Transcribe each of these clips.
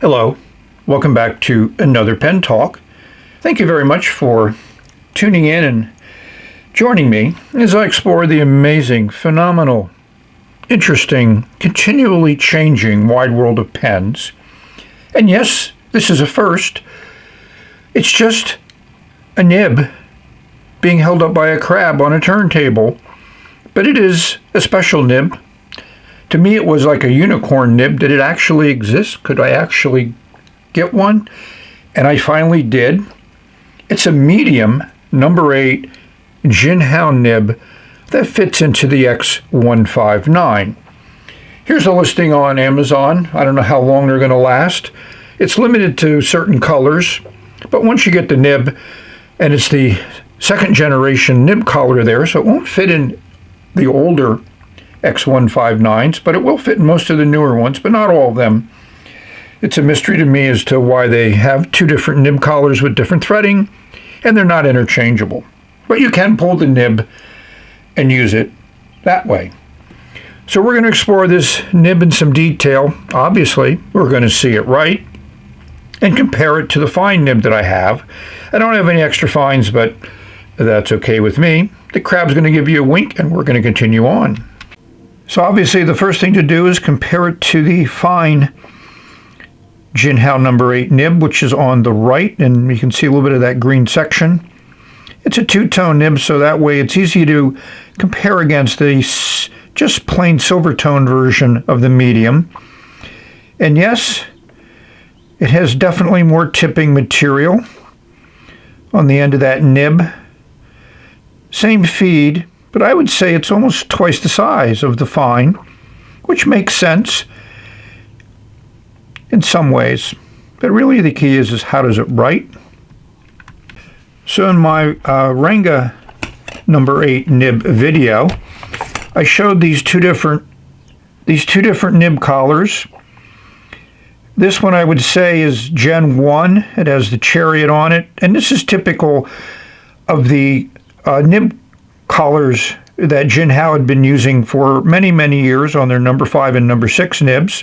Hello, welcome back to another Pen Talk. Thank you very much for tuning in and joining me as I explore the amazing, phenomenal, interesting, continually changing wide world of pens. And yes, this is a first. It's just a nib being held up by a crab on a turntable, but it is a special nib. To me, it was like a unicorn nib. Did it actually exist? Could I actually get one? And I finally did. It's a medium, number 8, Jinhao nib that fits into the X159. Here's a listing on Amazon. I don't know how long they're going to last. It's limited to certain colors, but once you get the nib, and it's the second generation nib collar there, so it won't fit in the older X159s, but it will fit in most of the newer ones, but not all of them. It's a mystery to me as to why they have two different nib collars with different threading, and they're not interchangeable. But you can pull the nib and use it that way. So we're going to explore this nib in some detail. Obviously, we're going to see it right and compare it to the fine nib that I have. I don't have any extra fines, but that's okay with me. The crab's going to give you a wink, and we're going to continue on. So obviously the first thing to do is compare it to the fine Jinhao number 8 nib, which is on the right, and you can see a little bit of that green section. It's a two-tone nib, so that way it's easy to compare against the just plain silver tone version of the medium. And yes, it has definitely more tipping material on the end of that nib. Same feed, but I would say it's almost twice the size of the fine, which makes sense in some ways. But really the key is how does it write? So in my Ranga number 8 nib video, I showed these two different nib collars. This one I would say is Gen 1. It has the chariot on it, and this is typical of the nib collars that Jinhao had been using for many, many years on their number 5 and number 6 nibs.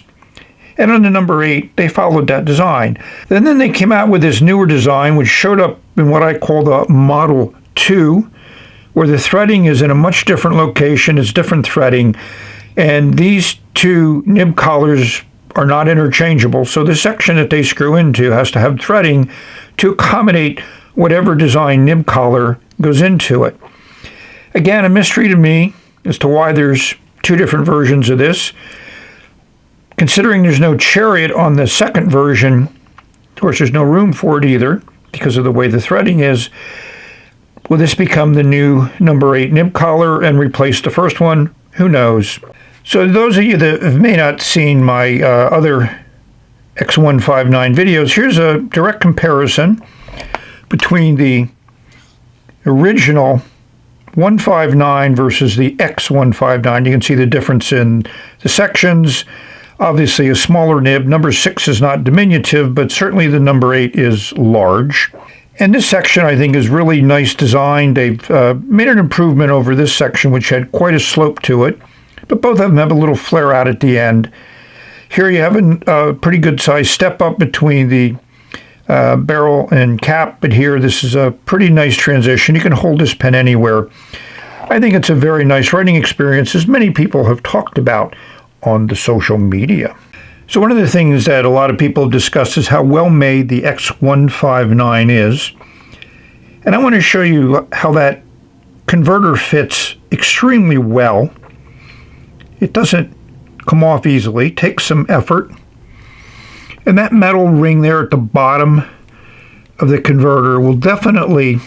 And on the number 8, they followed that design. And then they came out with this newer design, which showed up in what I call the Model 2, where the threading is in a much different location, it's different threading, and these two nib collars are not interchangeable, so the section that they screw into has to have threading to accommodate whatever design nib collar goes into it. Again, a mystery to me as to why there's two different versions of this. Considering there's no chariot on the second version, of course there's no room for it either because of the way the threading is. Will this become the new number 8 nib collar and replace the first one? Who knows? So those of you that may not seen my other X159 videos, here's a direct comparison between the original 159 versus the X159. You can see the difference in the sections. Obviously a smaller nib. Number 6 is not diminutive, but certainly the number 8 is large. And this section I think is really nice design. They've made an improvement over this section, which had quite a slope to it, but both of them have a little flare out at the end. Here you have a pretty good size step up between the barrel and cap, but here this is a pretty nice transition. You can hold this pen anywhere. I think it's a very nice writing experience, as many people have talked about on the social media. So one of the things that a lot of people have discussed is how well made the X159 is. And I want to show you how that converter fits extremely well. It doesn't come off easily, takes some effort. And that metal ring there at the bottom of the converter will definitely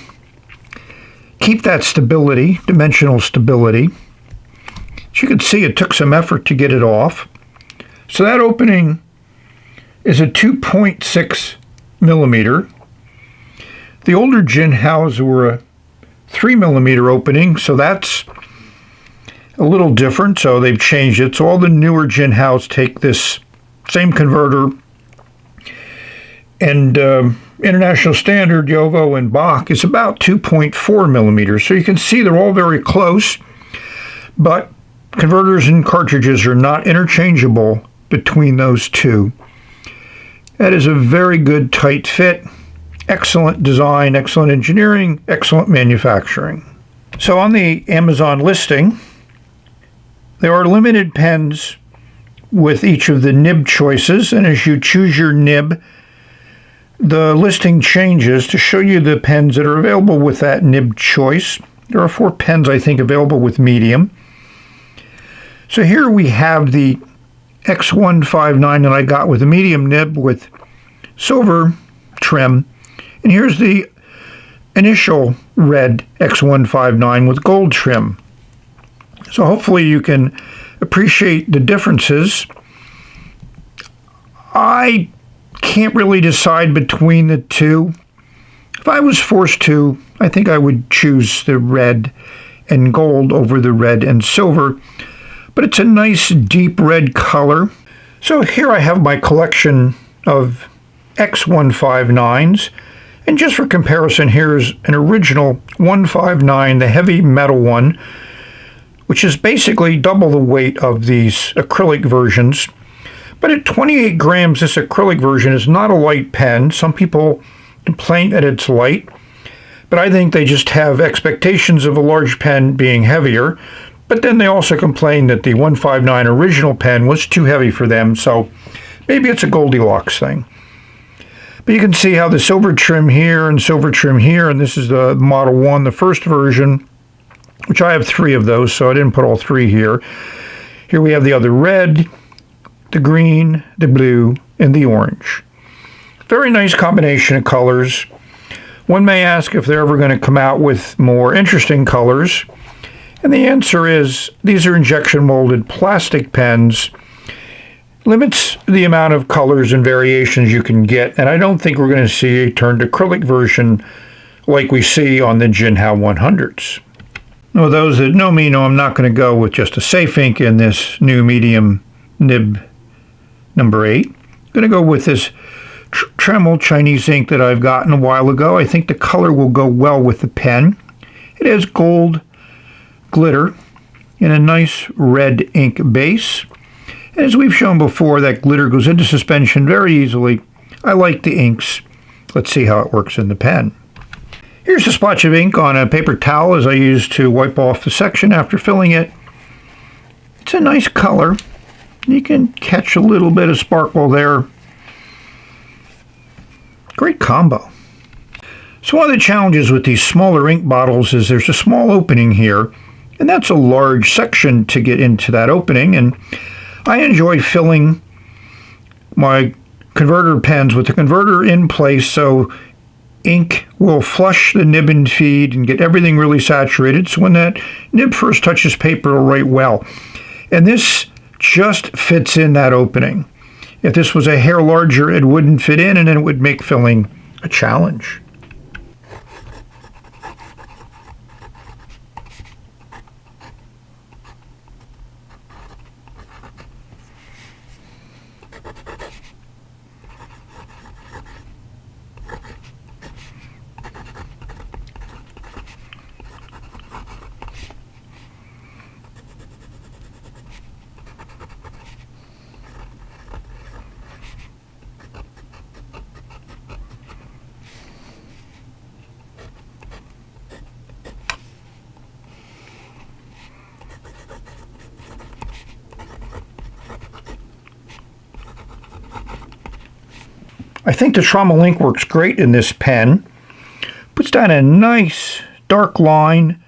keep that stability, dimensional stability. As you can see, it took some effort to get it off. So that opening is a 2.6 millimeter. The older Jinhaos were a 3 millimeter opening, so that's a little different. So they've changed it. So all the newer Jinhaos take this same converter, and international standard Yovo and Bach is about 2.4 millimeters. So you can see they're all very close, but converters and cartridges are not interchangeable between those two. That is a very good tight fit. Excellent design, excellent engineering, excellent manufacturing. So on the Amazon listing, there are limited pens with each of the nib choices, and as you choose your nib, the listing changes to show you the pens that are available with that nib choice. There are 4 pens, I think, available with medium. So here we have the X159 that I got with a medium nib with silver trim. And here's the initial red X159 with gold trim. So hopefully you can appreciate the differences. I can't really decide between the two. If I was forced to, I think I would choose the red and gold over the red and silver. But it's a nice deep red color. So here I have my collection of X159s. And just for comparison, here's an original 159, the heavy metal one, which is basically double the weight of these acrylic versions. But at 28 grams, this acrylic version is not a light pen. Some people complain that it's light, but I think they just have expectations of a large pen being heavier. But then they also complain that the 159 original pen was too heavy for them, so maybe it's a Goldilocks thing. But you can see how the silver trim here and silver trim here, and this is the Model 1, the first version, which I have 3 of those, so I didn't put all 3 here. Here we have the other red, the green, the blue, and the orange. Very nice combination of colors. One may ask if they're ever going to come out with more interesting colors, and the answer is these are injection molded plastic pens. Limits the amount of colors and variations you can get, and I don't think we're going to see a turned acrylic version like we see on the Jinhao 100s. Well, those that know me know I'm not going to go with just a safe ink in this new medium nib number 8. I'm going to go with this Tremel Chinese ink that I've gotten a while ago. I think the color will go well with the pen. It has gold glitter in a nice red ink base. And as we've shown before, that glitter goes into suspension very easily. I like the inks. Let's see how it works in the pen. Here's a splotch of ink on a paper towel as I use to wipe off the section after filling it. It's a nice color. You can catch a little bit of sparkle there. Great combo. So one of the challenges with these smaller ink bottles is there's a small opening here, and that's a large section to get into that opening. And I enjoy filling my converter pens with the converter in place so ink will flush the nib and feed and get everything really saturated, so when that nib first touches paper, it'll write well. And this just fits in that opening. If this was a hair larger, it wouldn't fit in, and then it would make filling a challenge. I think the Tremel ink works great in this pen. Puts down a nice dark line.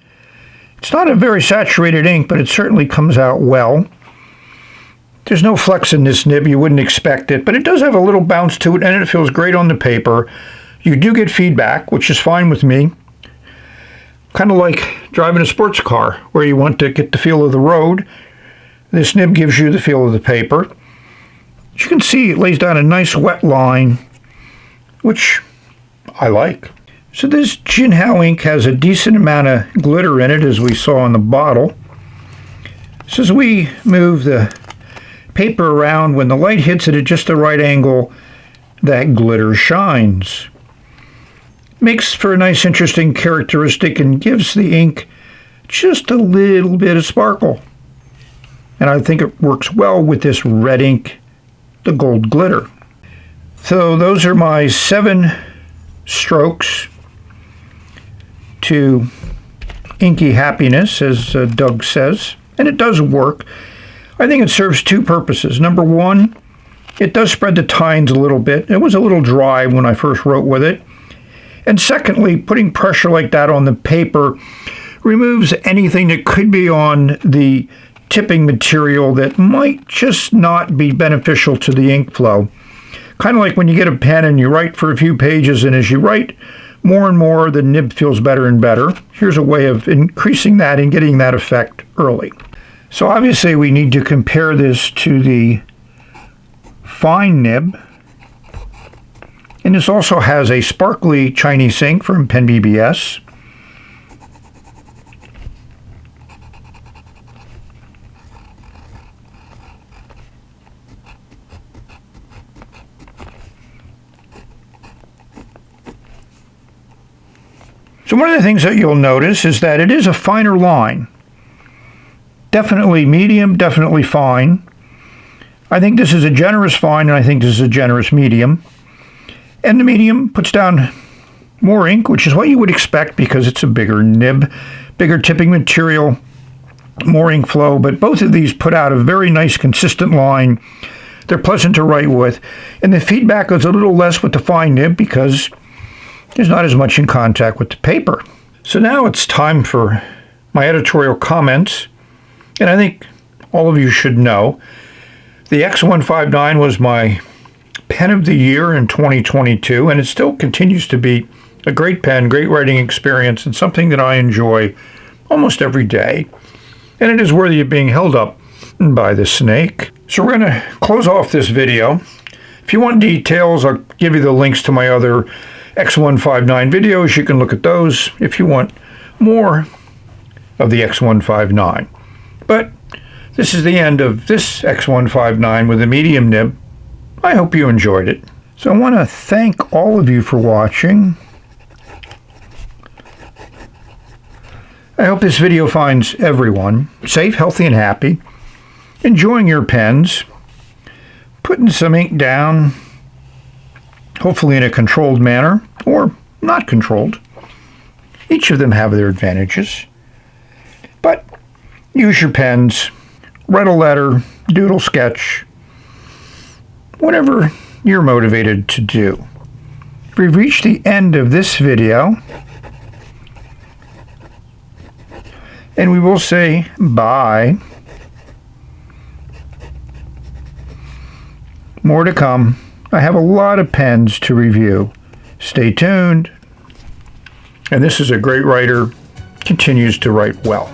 It's not a very saturated ink, but it certainly comes out well. There's no flex in this nib, you wouldn't expect it, but it does have a little bounce to it, and it feels great on the paper. You do get feedback, which is fine with me. Kind of like driving a sports car, where you want to get the feel of the road. This nib gives you the feel of the paper. As you can see, it lays down a nice wet line, which I like. So this Jinhao ink has a decent amount of glitter in it, as we saw in the bottle. So as we move the paper around, when the light hits it at just the right angle, that glitter shines. Makes for a nice, interesting characteristic and gives the ink just a little bit of sparkle. And I think it works well with this red ink, the gold glitter. So those are my 7 strokes to inky happiness, as Doug says. And it does work. I think it serves 2 purposes. Number 1, it does spread the tines a little bit. It was a little dry when I first wrote with it. And secondly, putting pressure like that on the paper removes anything that could be on the tipping material that might just not be beneficial to the ink flow. Kind of like when you get a pen and you write for a few pages, and as you write more and more, the nib feels better and better. Here's a way of increasing that and getting that effect early. So obviously we need to compare this to the fine nib. And this also has a sparkly Chinese ink from Pen BBS. So one of the things that you'll notice is that it is a finer line. Definitely medium, definitely fine. I think this is a generous fine, and I think this is a generous medium. And the medium puts down more ink, which is what you would expect because it's a bigger nib, bigger tipping material, more ink flow. But both of these put out a very nice, consistent line. They're pleasant to write with. And the feedback is a little less with the fine nib because there's not as much in contact with the paper. So now it's time for my editorial comments. And I think all of you should know the X159 was my pen of the year in 2022, and it still continues to be a great pen, great writing experience, and something that I enjoy almost every day. And it is worthy of being held up by the snake. So we're going to close off this video. If you want details, I'll give you the links to my other X159 videos. You can look at those if you want more of the X159. But this is the end of this X159 with a medium nib. I hope you enjoyed it. So I want to thank all of you for watching. I hope this video finds everyone safe, healthy, and happy, enjoying your pens, putting some ink down, hopefully in a controlled manner, or not controlled. Each of them have their advantages. But use your pens, write a letter, doodle, sketch, whatever you're motivated to do. We've reached the end of this video, and we will say bye. More to come. I have a lot of pens to review. Stay tuned. And this is a great writer, continues to write well.